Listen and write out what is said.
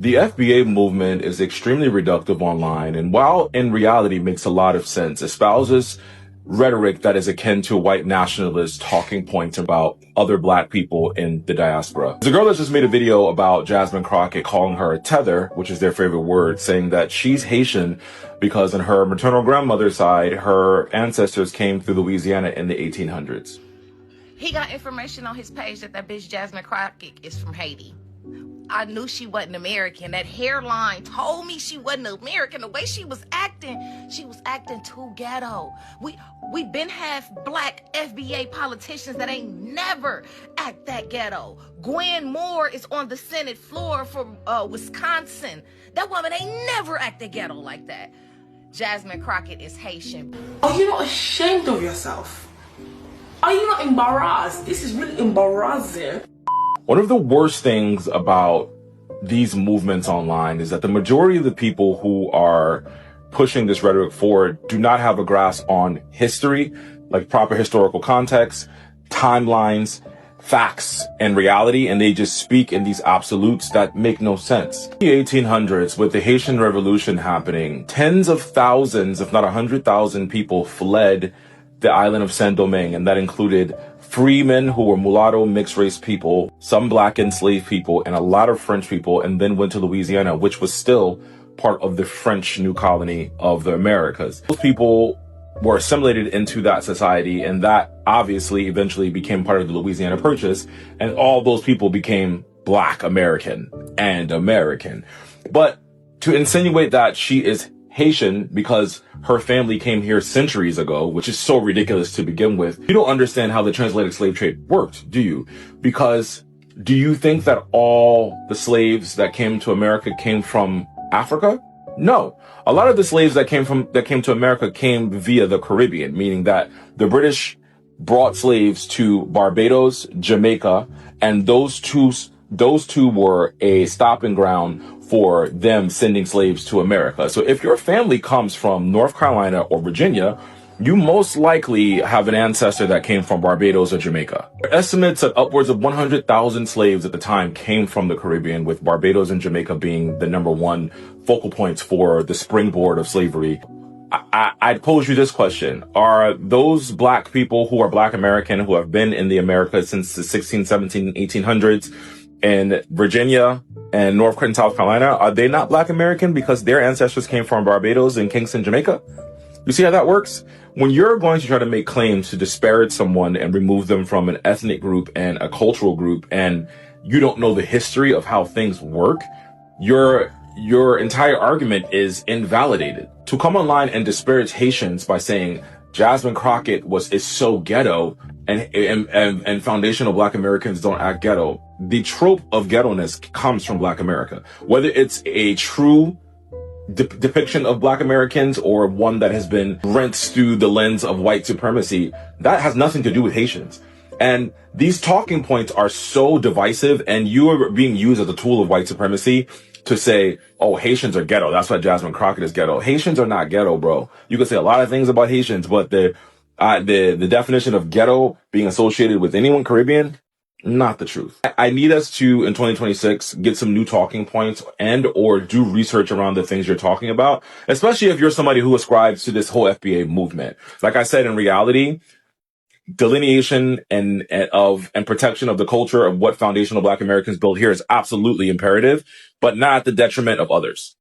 The FBA movement is extremely reductive online, and while in reality makes a lot of sense, espouses rhetoric that is akin to white nationalist talking points about other black people in the diaspora. There's a girl that just made a video about Jasmine Crockett calling her a tether, which is their favorite word, saying that she's Haitian because on her maternal grandmother's side, her ancestors came through Louisiana in the 1800s. He got information on his page that bitch Jasmine Crockett is from Haiti. I knew she wasn't American. That hairline told me she wasn't American. The way she was acting too ghetto. We been half black FBA politicians that ain't never act that ghetto. Gwen Moore is on the Senate floor for Wisconsin. That woman ain't never acted ghetto like that. Jasmine Crockett is Haitian. Are you not ashamed of yourself? Are you not embarrassed? This is really embarrassing. One of the worst things about these movements online is that the majority of the people who are pushing this rhetoric forward do not have a grasp on history, like proper historical context, timelines, facts, and reality, and they just speak in these absolutes that make no sense. In the 1800s, with the Haitian Revolution happening, tens of thousands, if not 100,000 people fled the island of Saint-Domingue, and that included freemen who were mulatto mixed race people, some black enslaved people, and a lot of French people, and then went to Louisiana, which was still part of the French new colony of the Americas. Those people were assimilated into that society, and that obviously eventually became part of the Louisiana Purchase, and all those people became Black American and American. But to insinuate that she is Haitian because her family came here centuries ago, which is so ridiculous to begin with. You don't understand how the transatlantic slave trade worked, do you? Because do you think that all the slaves that came to America came from Africa? No. A lot of the slaves that came to America came via the Caribbean, meaning that the British brought slaves to Barbados, Jamaica, and those two were a stopping ground for them sending slaves to America. So if your family comes from North Carolina or Virginia, you most likely have an ancestor that came from Barbados or Jamaica. Estimates that upwards of 100,000 slaves at the time came from the Caribbean, with Barbados and Jamaica being the number one focal points for the springboard of slavery. I'd pose you this question. Are those black people who are Black American, who have been in the Americas since the 16, 17, 1800s in Virginia and North and South Carolina, are they not Black American because their ancestors came from Barbados and Kingston, Jamaica? You see how that works? When you're going to try to make claims to disparage someone and remove them from an ethnic group and a cultural group, and you don't know the history of how things work, your entire argument is invalidated. To come online and disparage Haitians by saying Jasmine Crockett is so ghetto and foundational Black Americans don't act ghetto. The trope of ghetto-ness comes from Black America. Whether it's a true depiction of Black Americans or one that has been rinsed through the lens of white supremacy, that has nothing to do with Haitians. And these talking points are so divisive, and you are being used as a tool of white supremacy to say, oh, Haitians are ghetto. That's why Jasmine Crockett is ghetto. Haitians are not ghetto, bro. You can say a lot of things about Haitians, but the definition of ghetto being associated with anyone Caribbean, not the truth. I need us to, in 2026, get some new talking points and or do research around the things you're talking about, especially if you're somebody who ascribes to this whole FBA movement. Like I said, in reality, delineation and protection of the culture of what foundational Black Americans built here is absolutely imperative, but not at the detriment of others.